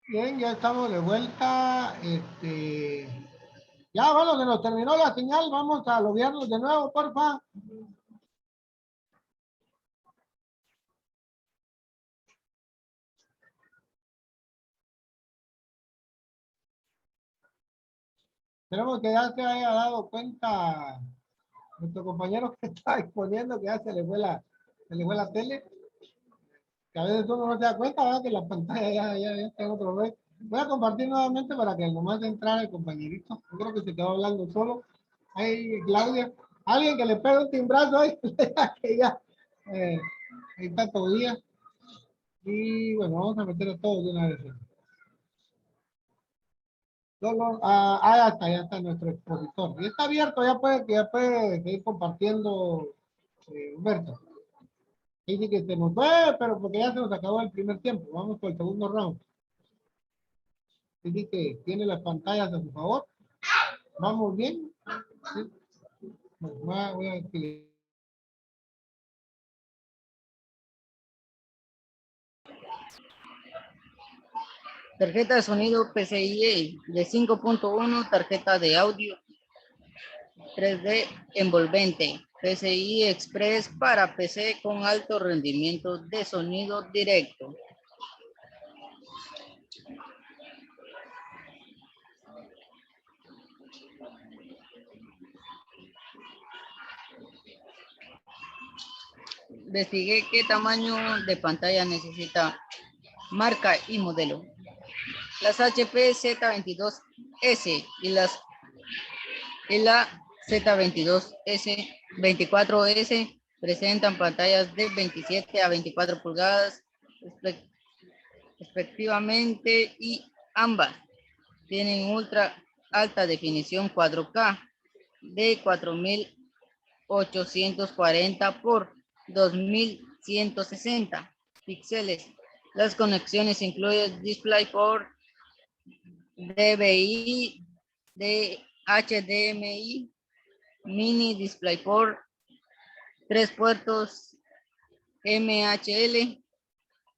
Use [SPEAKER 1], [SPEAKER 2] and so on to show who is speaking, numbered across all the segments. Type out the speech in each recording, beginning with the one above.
[SPEAKER 1] Bien, ya estamos de vuelta. Ya, bueno, que nos terminó la señal. Vamos a loguearnos de nuevo, porfa. Esperemos que ya se haya dado cuenta nuestro compañero que está exponiendo que ya se le fue la tele. Que a veces uno no se da cuenta, ¿verdad? Que la pantalla ya está en otro vez. Voy a compartir nuevamente para que nomás entrara el compañerito. Yo creo que se quedó hablando solo. Ahí, Claudia. Alguien que le pegue un timbrazo ahí. Que ya, eh, ahí está todavía. Y bueno, vamos a meter a todos de una vez. Ya está nuestro expositor. Y está abierto, ya puede seguir compartiendo, Humberto. Dice que se nos fue, pero porque ya se nos acabó el primer tiempo. Vamos por el segundo round. Dice que tiene las pantallas a su favor. Vamos bien. Sí. Bueno, voy a escribir.
[SPEAKER 2] Tarjeta de sonido PCIe de 5.1, tarjeta de audio 3D envolvente, PCI Express para PC con alto rendimiento de sonido directo. Investigué qué tamaño de pantalla necesita, marca y modelo. Las HP Z22S y la Z22S, 24S presentan pantallas de 27 a 24 pulgadas respectivamente y ambas tienen ultra alta definición 4K de 4840 por 2160 píxeles. Las conexiones incluyen DisplayPort, DVI, HDMI, Mini DisplayPort, 3 puertos MHL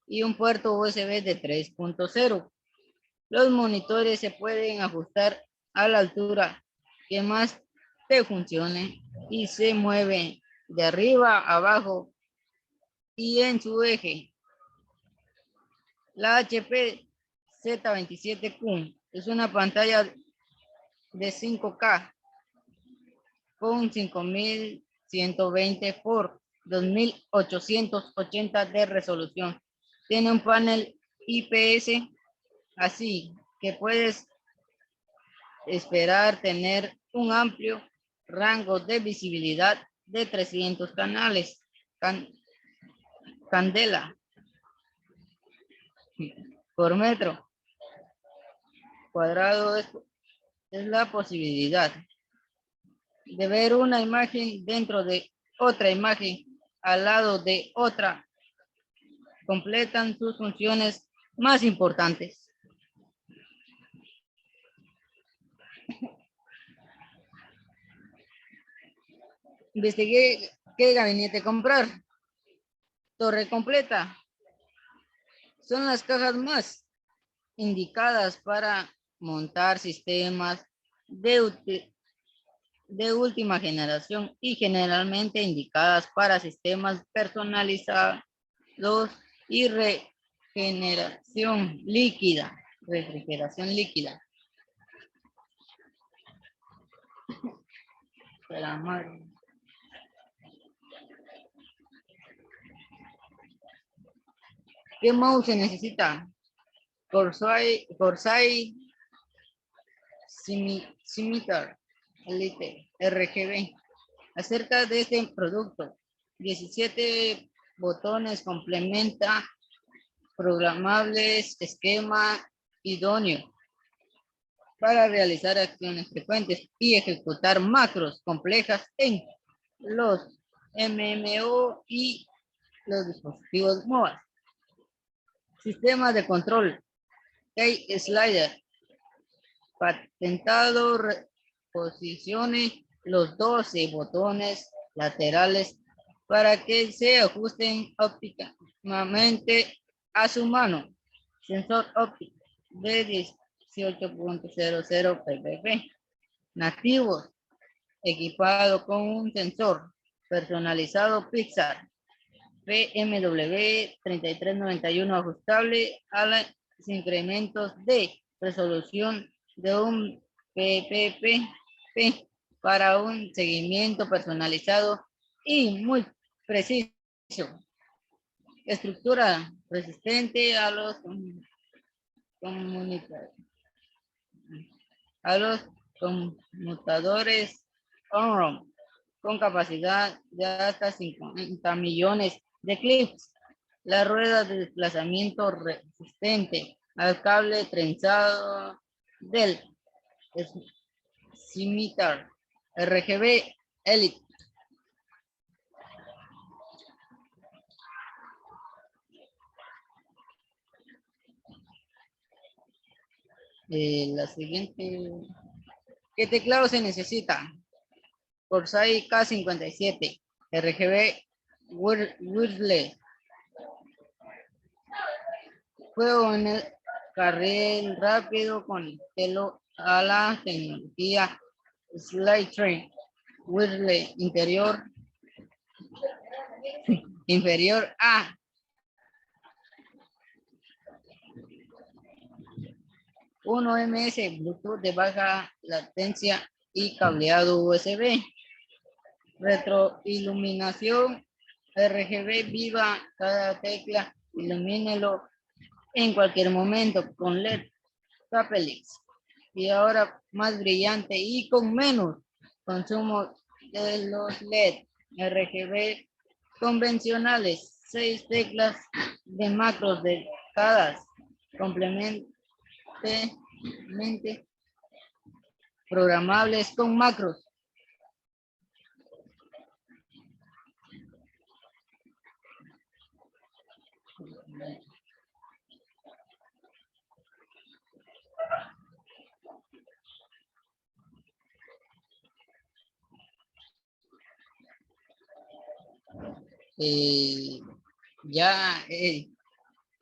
[SPEAKER 2] y un puerto USB de 3.0. Los monitores se pueden ajustar a la altura que más te funcione y se mueven de arriba a abajo y en su eje. La HP Z27Q es una pantalla de 5K con 5120 por 2880 de resolución. Tiene un panel IPS, así que puedes esperar tener un amplio rango de visibilidad de 300 canales. Candela por metro cuadrado es la posibilidad de ver una imagen dentro de otra imagen al lado de otra. Completan sus funciones más importantes. Investigué qué gabinete comprar. Torre completa. Son las cajas más indicadas para montar sistemas de última generación y generalmente indicadas para sistemas personalizados y refrigeración líquida. Espera, madre. ¿Qué mouse se necesita? Corsair Scimitar Elite RGB. Acerca de este producto, 17 botones complementa programables, esquema idóneo para realizar acciones frecuentes y ejecutar macros complejas en los MMO y los dispositivos móviles. Sistema de control, K-Slider, patentado, posicione los 12 botones laterales para que se ajusten ópticamente a su mano. Sensor óptico de 18.00 ppb. Nativos, equipado con un sensor personalizado Pixar PMW 3391 ajustable a los incrementos de resolución de un PPP para un seguimiento personalizado y muy preciso. Estructura resistente a los conmutadores on-road con capacidad de hasta 50 millones de clics. La rueda de desplazamiento resistente al cable trenzado del Scimitar RGB Elite. La siguiente. ¿Qué teclado se necesita? Corsair K57 RGB wireless. Juego en el carril rápido con telo a la tecnología Slide Train wireless inferior a 1 ms Bluetooth de baja latencia y cableado USB. Retroiluminación RGB viva, cada tecla ilumínelo en cualquier momento con LED Capelix. Y ahora más brillante y con menos consumo de los LED RGB convencionales. 6 teclas de macros dedicadas complementarmente programables con macros.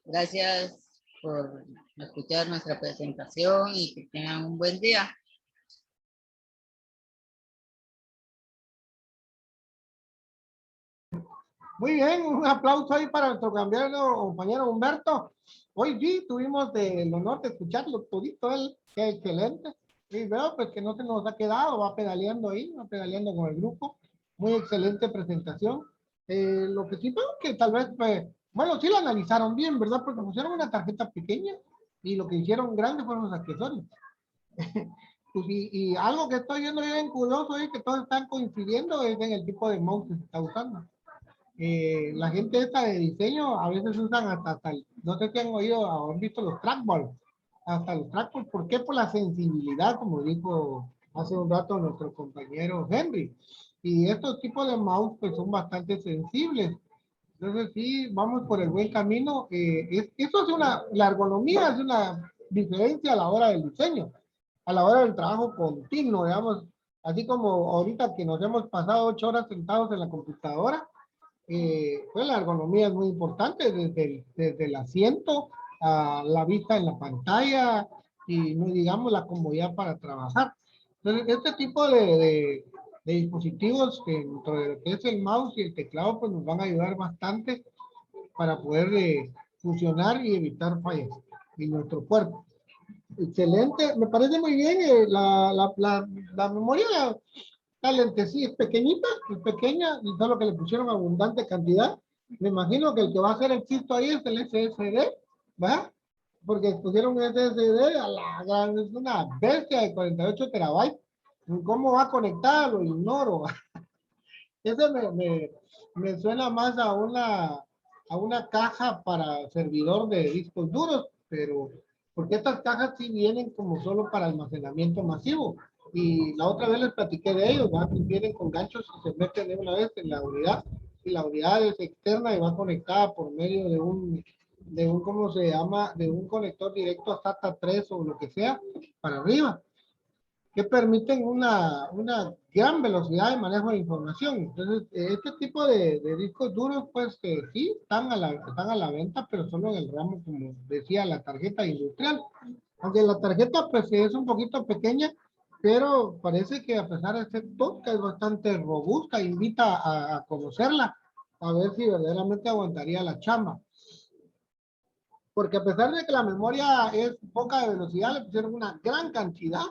[SPEAKER 2] Gracias por escuchar nuestra presentación y que tengan un buen día.
[SPEAKER 1] Muy bien, un aplauso ahí para nuestro compañero Humberto. Hoy sí tuvimos el honor de escucharlo todito él, qué excelente. Y veo pues que no se nos ha quedado, va pedaleando ahí, va pedaleando con el grupo. Muy excelente presentación. Lo que sí veo que tal vez, pues, bueno, sí lo analizaron bien, ¿verdad? Porque pusieron una tarjeta pequeña y lo que hicieron grande fueron los accesorios. Pues, y algo que estoy viendo bien curioso es que todos están coincidiendo es en el tipo de mouse que se está usando. La gente esta de diseño a veces usan hasta no sé si han oído o han visto los trackball, hasta los trackball. ¿Por qué? Por la sensibilidad, como dijo hace un rato nuestro compañero Henry. Y estos tipos de mouse pues son bastante sensibles. Entonces sí, vamos por el buen camino. Eso es la ergonomía es una diferencia a la hora del diseño, a la hora del trabajo continuo, digamos, así como ahorita que nos hemos pasado 8 horas sentados en la computadora. Pues la ergonomía es muy importante desde el asiento a la vista en la pantalla y no digamos la comodidad para trabajar. Entonces, este tipo de dispositivos dentro de lo que es el mouse y el teclado pues nos van a ayudar bastante para poder funcionar y evitar fallas en nuestro cuerpo. Excelente, me parece muy bien la memoria. La lente sí es pequeñita, es pequeña, y solo que le pusieron abundante cantidad. Me imagino que el que va a hacer el chiste ahí es el SSD, ¿va? Porque pusieron un SSD a la gran, es una bestia de 48 terabytes. ¿Cómo va a conectar? Lo ignoro. Ese me suena más a una caja para servidor de discos duros, pero porque estas cajas sí vienen como solo para almacenamiento masivo. Y la otra vez les platiqué de ellos, ¿va? Que vienen con ganchos y se meten de una vez en la unidad. Y la unidad es externa y va conectada por medio de un ¿cómo se llama? De un conector directo a SATA 3 o lo que sea, para arriba, que permiten una gran velocidad de manejo de información. Entonces, este tipo de discos duros, pues sí, están a la venta, pero solo en el ramo, como decía, la tarjeta industrial. Aunque la tarjeta pues es un poquito pequeña, pero parece que a pesar de ser tosca es bastante robusta, invita a conocerla, a ver si verdaderamente aguantaría la chamba. Porque a pesar de que la memoria es poca de velocidad, le pusieron una gran cantidad,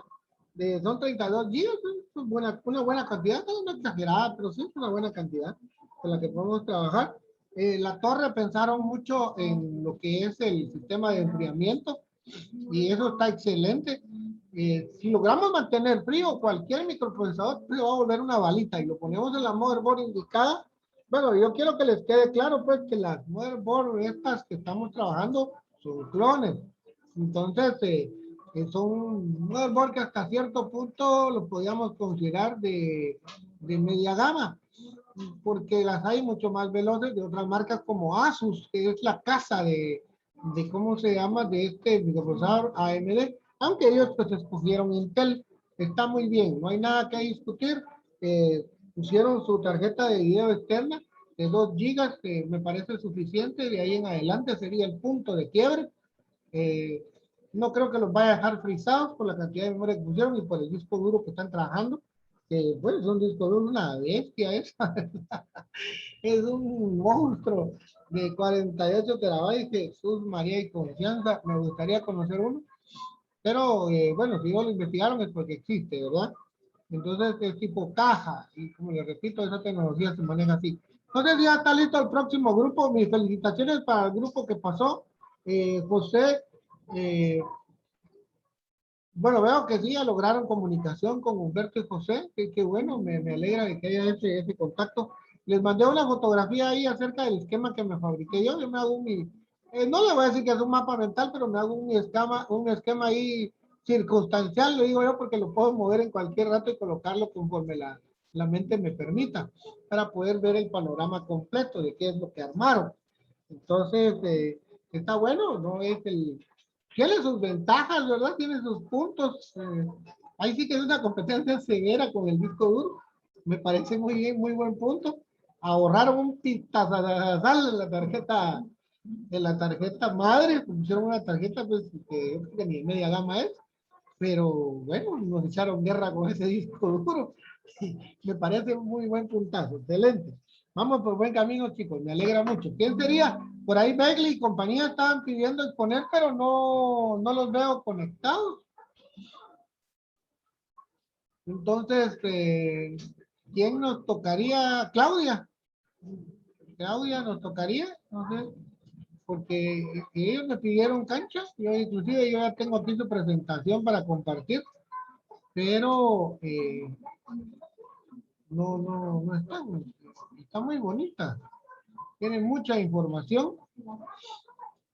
[SPEAKER 1] son 32 gigas, es una buena cantidad, no es exagerada, pero sí es una buena cantidad con la que podemos trabajar. La torre pensaron mucho en lo que es el sistema de enfriamiento, y eso está excelente. Si logramos mantener frío, cualquier microprocesador frío va a volver una balita y lo ponemos en la motherboard indicada. Bueno, yo quiero que les quede claro pues que las motherboard estas que estamos trabajando son clones. Entonces, son motherboard que hasta cierto punto lo podríamos considerar de media gama, porque las hay mucho más veloces de otras marcas como Asus, que es la casa de ¿cómo se llama? De este microprocesador AMD, aunque ellos pues escogieron Intel, está muy bien, no hay nada que discutir. Pusieron su tarjeta de video externa de 2 gigas, que me parece suficiente, de ahí en adelante sería el punto de quiebre. Eh, no creo que los vaya a dejar frisados por la cantidad de memoria que pusieron y por el disco duro que están trabajando, que bueno, es un disco duro, una bestia esa. Es un monstruo de 48 terabytes. Jesús, María y confianza. Me gustaría conocer uno. Pero bueno, si no lo investigaron es porque existe, ¿verdad? Entonces es tipo caja. Y como les repito, esa tecnología se maneja así. Entonces ya está listo el próximo grupo. Mis felicitaciones para el grupo que pasó. José, eh, bueno, veo que sí, ya lograron comunicación con Humberto y José. Qué bueno, me alegra de que haya ese contacto. Les mandé una fotografía ahí acerca del esquema que me fabriqué yo. Yo me hago no le voy a decir que es un mapa mental, pero me hago un esquema ahí circunstancial, lo digo yo, porque lo puedo mover en cualquier rato y colocarlo conforme la mente me permita, para poder ver el panorama completo de qué es lo que armaron. Entonces, está bueno, ¿no? Tiene sus ventajas, ¿verdad? Tiene sus puntos. Ahí sí que es una competencia severa con el disco duro. Me parece muy bien, muy buen punto. Ahorraron un pitazal de la tarjeta madre, pusieron una tarjeta pues que yo creo que ni media gama es, pero bueno, nos echaron guerra con ese disco duro. Me parece un muy buen puntazo, excelente. Vamos por buen camino, chicos, me alegra mucho. ¿Quién sería? Por ahí Begley y compañía estaban pidiendo exponer, pero no los veo conectados. Entonces, ¿quién nos tocaría? Claudia. Claudia nos tocaría, no sé, porque ellos me pidieron cancha. Yo inclusive yo ya tengo aquí su presentación para compartir, pero no están. Está muy bonita. Tienen mucha información.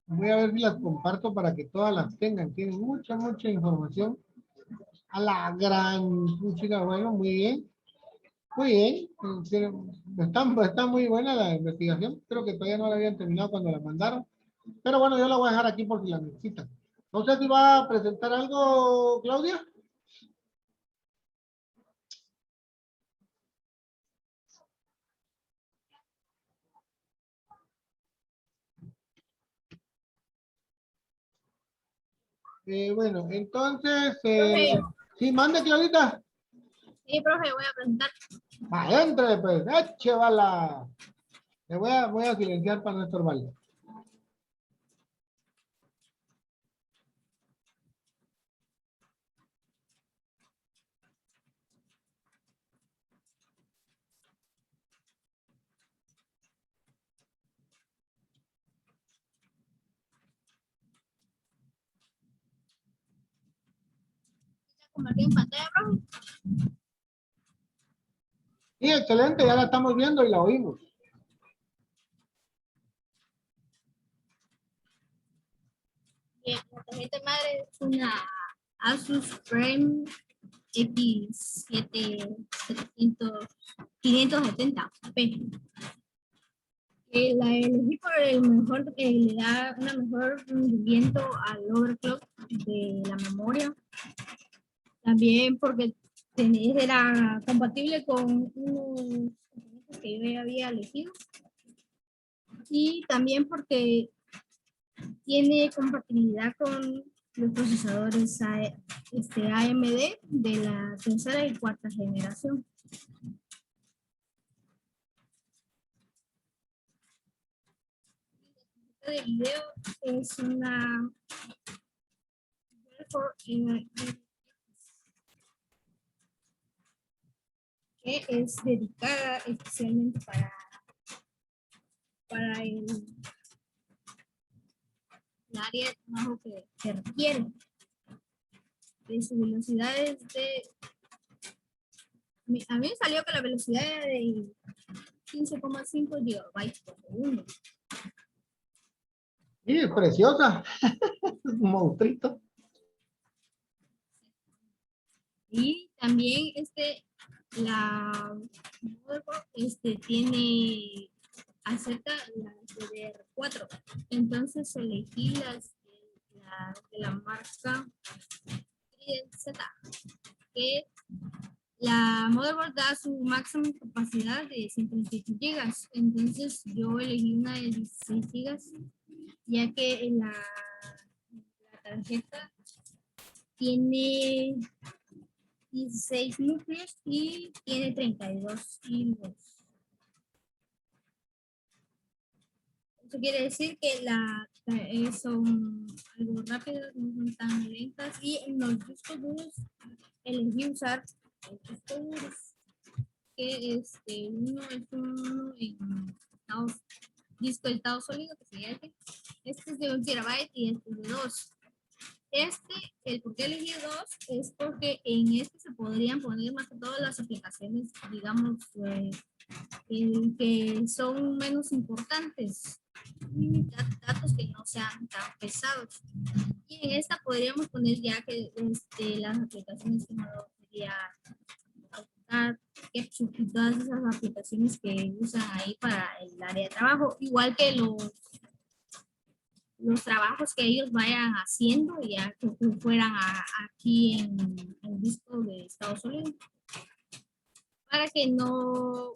[SPEAKER 1] Voy a ver si las comparto para que todas las tengan. Tienen mucha información. A la gran chica, bueno, muy bien. Muy bien. Está muy buena la investigación. Creo que todavía no la habían terminado cuando la mandaron. Pero bueno, yo la voy a dejar aquí por si la necesitan. No sé si va a presentar algo, Claudia. Bueno, entonces,
[SPEAKER 3] Profe,
[SPEAKER 1] sí, mande, Claudita.
[SPEAKER 3] sí, profe, voy a presentar.
[SPEAKER 1] Entre, pues, eche bala. Voy a silenciar para no estorbarle.
[SPEAKER 3] Compartir en pantalla, profe.
[SPEAKER 1] Sí, excelente, ya la estamos viendo y la oímos.
[SPEAKER 3] Bien, la tarjeta madre es una Asus Frame X7 570p. La elegí por el mejor, le da una mejor rendimiento al overclock de la memoria. También porque era compatible con unos componentes que yo ya había elegido. Y también porque tiene compatibilidad con los procesadores AMD de la tercera y cuarta generación. De video es una que es dedicada especialmente para el área de trabajo que requiere. De su velocidad es de... A mí me salió que la velocidad era de 15,5 gigabytes por segundo.
[SPEAKER 1] Y preciosa. Un monstruito.
[SPEAKER 3] Y también la motherboard tiene acerca la DDR4. Entonces elegí de la marca Z, que la motherboard da su máxima capacidad de 128 GB. Entonces yo elegí una de 16 GB, ya que la tarjeta tiene 16 núcleos y tiene 32 hilos. Eso quiere decir que son algo rápidas, no son tan lentas. Y en los discos duros elegí usar los discos duros, que uno es uno en disco de estado sólido, que sería este es de 1 terabyte y este es de 2. El por qué elegí 2 es porque en se podrían poner más que todas las aplicaciones, digamos, que son menos importantes, datos que no sean tan pesados. Y en esta podríamos poner ya que las aplicaciones que no sería Ketchup y todas esas aplicaciones que usan ahí para el área de trabajo, igual que los trabajos que ellos vayan haciendo, ya que fueran aquí en el disco de Estados Unidos, para que no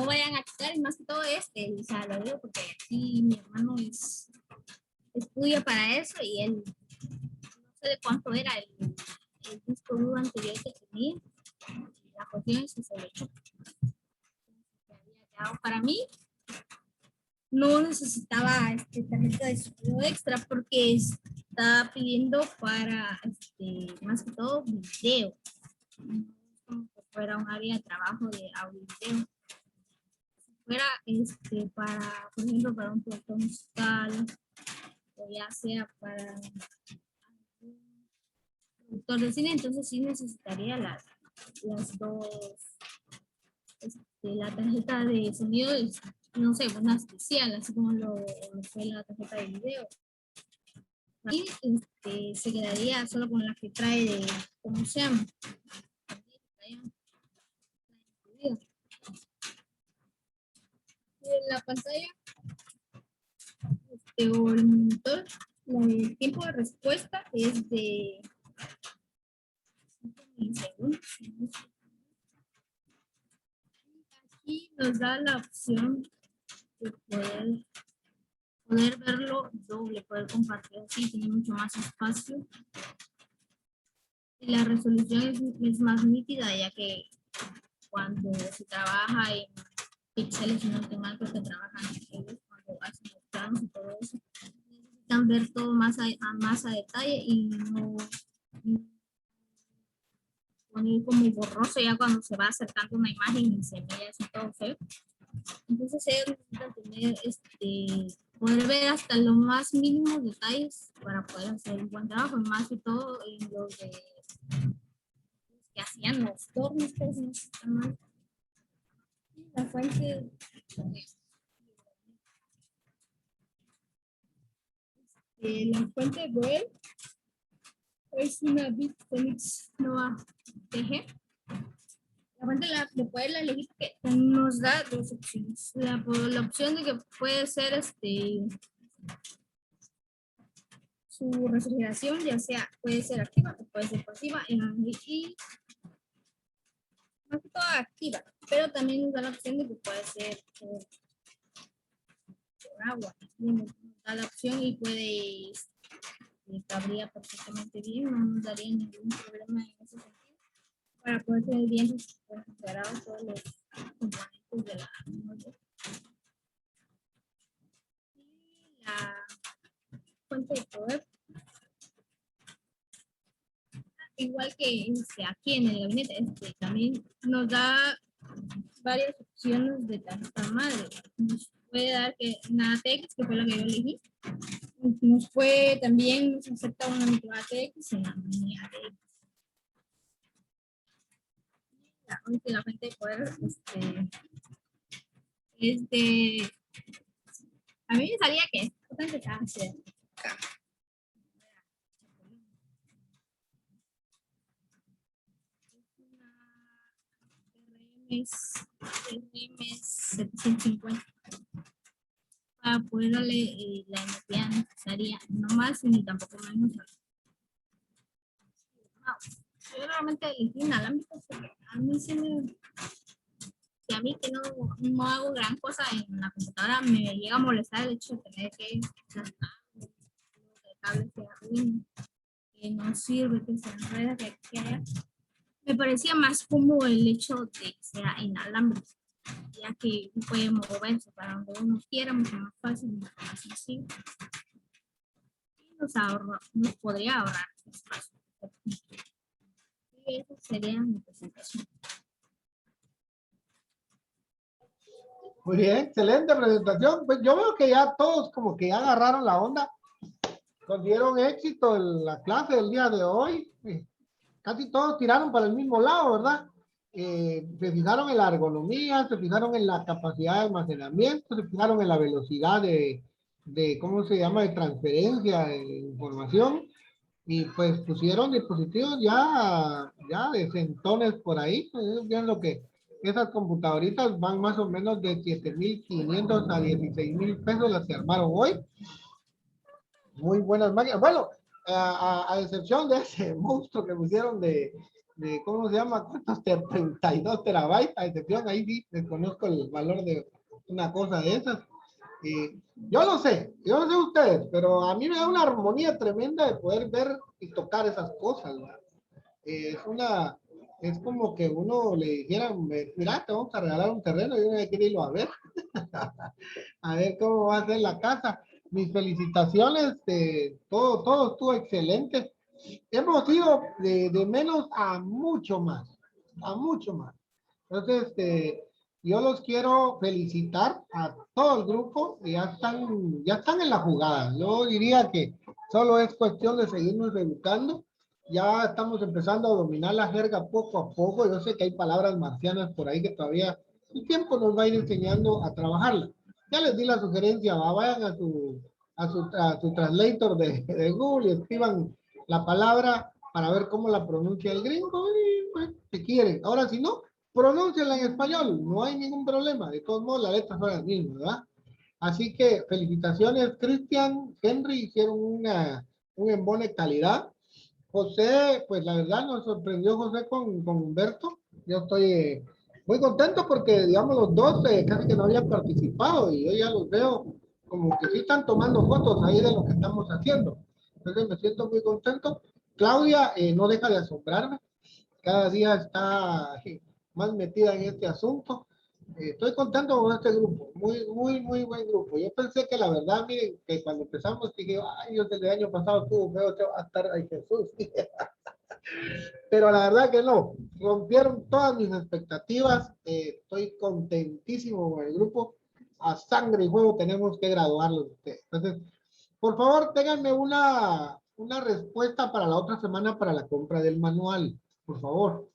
[SPEAKER 3] vayan a quitar, y más que todo o sea, lo digo porque aquí mi hermano estudia para eso y él no sé de cuánto era el disco duro anterior que tenía, la cuestión es que se lo echó. Para mí no necesitaba tarjeta de sonido extra porque está pidiendo para más que todo video, no como que fuera un área de trabajo de audio y video. Fuera para, por ejemplo, para un productor musical, o ya sea para un productor de cine, entonces sí necesitaría las dos, la tarjeta de sonido, no sé, una especial, así como lo fue la tarjeta de video. Y se quedaría solo con la que trae de, ¿cómo se llama? En la pantalla o el monitor, el tiempo de respuesta es de 5 milisegundos. Aquí nos da la opción de poder verlo doble, poder compartir así, tiene mucho más espacio. Y la resolución es más nítida, ya que cuando se trabaja en píxeles, no tengan que trabajan ellos cuando hacen los planos y todo eso, necesitan ver todo más a detalle y no poner como borroso ya cuando se va acercando una imagen y se ve así todo feo. Entonces ellos necesitan tener poder ver hasta los más mínimos detalles para poder hacer un buen trabajo, más que todo en los que hacían los tornos, pues no está mal. La fuente la fuente web es una Bitfenix Nova TG. La fuente de poder elegir que nos da dos opciones. La opción de que puede ser su refrigeración, ya sea puede ser activa o puede ser pasiva, y más que todo activa, pero también nos da la opción de que puede ser agua. Y nos da la opción y puede, cabría perfectamente bien, no nos daría ningún problema en ese sentido. Para poder tener bien integrados todos los componentes de la memoria. Y la fuente de poder, igual que aquí en el gabinete, también nos da varias opciones de tarjeta madre. Nos puede dar que una ATX, que fue la que yo elegí. Nos puede también, nos acepta una micro ATX y una mini ATX. La fuente de poder es de... A mí me salía que es bastante cáncer. RMS 750 para poder darle la energía necesaria, no más ni tampoco menos. Yo realmente elegí inalámbrico porque a mí se me... Y a mí que no hago gran cosa en la computadora, me llega a molestar el hecho de tener que gastar el cable se arruina, que no sirve, que se enreda, que haya. Me parecía más cómodo el hecho de que sea inalámbrico, ya que puede moverse para donde uno quiera, mucho más fácil, mucho más sencillo. Y nos podría ahorrar espacio. Y esa sería mi presentación.
[SPEAKER 1] Muy bien, excelente presentación. Pues yo veo que ya todos como que ya agarraron la onda, consiguieron éxito en la clase del día de hoy. Casi todos tiraron para el mismo lado, ¿verdad? Se fijaron en la ergonomía, se fijaron en la capacidad de almacenamiento, se fijaron en la velocidad de ¿cómo se llama?, de transferencia de información. Y pues pusieron dispositivos ya de centones por ahí. Vean lo que esas computadoritas van más o menos de 7,500 a 16,000 pesos las que armaron hoy. Muy buenas máquinas. Bueno, a excepción de ese monstruo que pusieron de ¿cómo se llama? ¿Cuántos? 32 terabytes. A excepción, ahí sí desconozco el valor de una cosa de esas. Yo no sé ustedes, pero a mí me da una armonía tremenda de poder ver y tocar esas cosas, ¿verdad? Es como que uno le dijera, mira, te vamos a regalar un terreno y uno quiere irlo a ver, a ver cómo va a ser la casa. Mis felicitaciones, todo estuvo excelente. Hemos ido de menos a mucho más, Entonces, yo los quiero felicitar a todo el grupo, que ya están en la jugada. Yo diría que solo es cuestión de seguirnos educando. Ya estamos empezando a dominar la jerga poco a poco. Yo sé que hay palabras marcianas por ahí que todavía el tiempo nos va a ir enseñando a trabajarla. Ya les di la sugerencia, vayan a su translator de Google y escriban la palabra para ver cómo la pronuncia el gringo y pues, si quieren. Ahora, si no, pronúnciala en español, no hay ningún problema. De todos modos, las letras son las mismas, ¿verdad? Así que felicitaciones, Cristian, Henry, hicieron un embone calidad. José, pues la verdad nos sorprendió José con Humberto. Yo estoy muy contento porque, digamos, los dos casi que no habían participado y yo ya los veo como que sí están tomando fotos ahí de lo que estamos haciendo. Entonces me siento muy contento. Claudia no deja de asombrarme. Cada día está más metida en este asunto. Estoy contento con este grupo, muy buen grupo. Yo pensé que la verdad, miren, que cuando empezamos dije, ay, yo desde el año pasado estuvo feo, te va a estar, ay Jesús. Pero la verdad que no, rompieron todas mis expectativas. Estoy contentísimo con el grupo. A sangre y juego tenemos que graduarlos. Entonces, por favor, ténganme una respuesta para la otra semana para la compra del manual, por favor.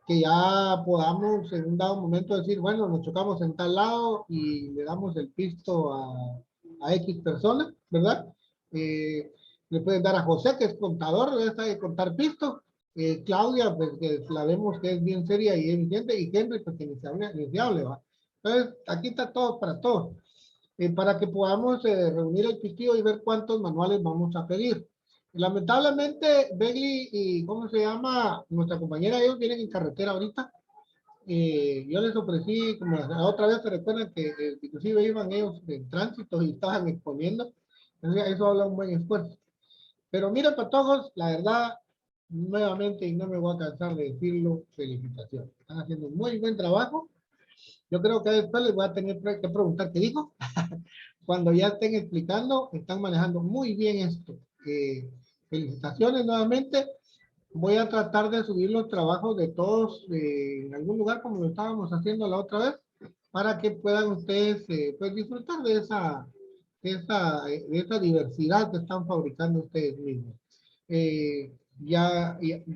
[SPEAKER 1] Que ya podamos en un dado momento decir, bueno, nos chocamos en tal lado y le damos el pisto a X persona, ¿verdad? Le pueden dar a José, que es contador, debe saber contar pisto. Claudia, pues que la vemos que es bien seria y evidente, y Henry, pues que ni se hable, ¿va? Entonces, aquí está todo para todos. Para que podamos reunir el pistillo y ver cuántos manuales vamos a pedir. Lamentablemente, Begli y, ¿cómo se llama? Nuestra compañera, ellos vienen en carretera ahorita. yo les ofrecí, como la otra vez se recuerdan que inclusive iban ellos en tránsito y estaban exponiendo, entonces eso habla un buen esfuerzo. Pero miren, para todos, la verdad, nuevamente, y no me voy a cansar de decirlo, felicitaciones. Están haciendo un muy buen trabajo. Yo creo que después les voy a tener que preguntar qué dijo. Cuando ya estén explicando, están manejando muy bien esto. Felicitaciones nuevamente. Voy a tratar de subir los trabajos de todos en algún lugar como lo estábamos haciendo la otra vez, para que puedan ustedes pues disfrutar de esa diversidad que están fabricando ustedes mismos.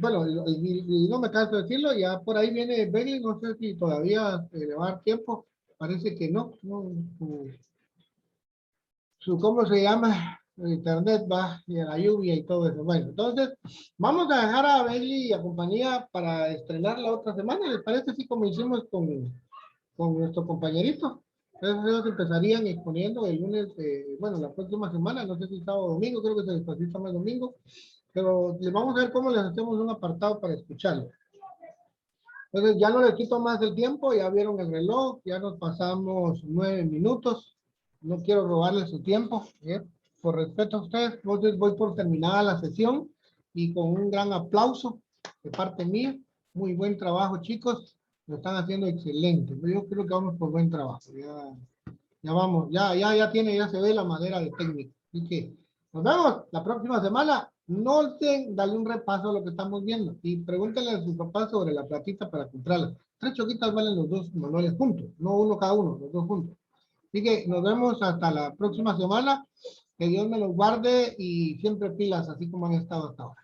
[SPEAKER 1] Bueno, y no me canso de decirlo, ya por ahí viene Bailey, no sé si todavía le va a dar tiempo, parece que no, ¿cómo se llama? El internet va, y la lluvia y todo eso. Bueno, entonces, vamos a dejar a Bailey y a compañía para estrenar la otra semana, ¿les parece así como hicimos con nuestro compañerito? Entonces ellos empezarían exponiendo el lunes, bueno, la próxima semana, no sé si sábado o domingo, creo que se les facilita más domingo, pero les vamos a ver cómo les hacemos un apartado para escucharlo. Entonces ya no les quito más el tiempo, ya vieron el reloj, ya nos pasamos 9 minutos, no quiero robarles su tiempo, por respeto a ustedes, entonces voy por terminada la sesión y con un gran aplauso de parte mía. Muy buen trabajo, chicos, lo están haciendo excelente. Yo creo que vamos por buen trabajo, ya vamos, ya se ve la madera de técnico. Así que nos vemos la próxima semana. No olviden darle un repaso a lo que estamos viendo y pregúntenle a sus papás sobre la platita para comprarla. 3 choquitas valen los 2 manuales juntos, no uno cada uno, los 2 juntos. Así que nos vemos hasta la próxima semana. Que Dios me los guarde y siempre pilas, así como han estado hasta ahora.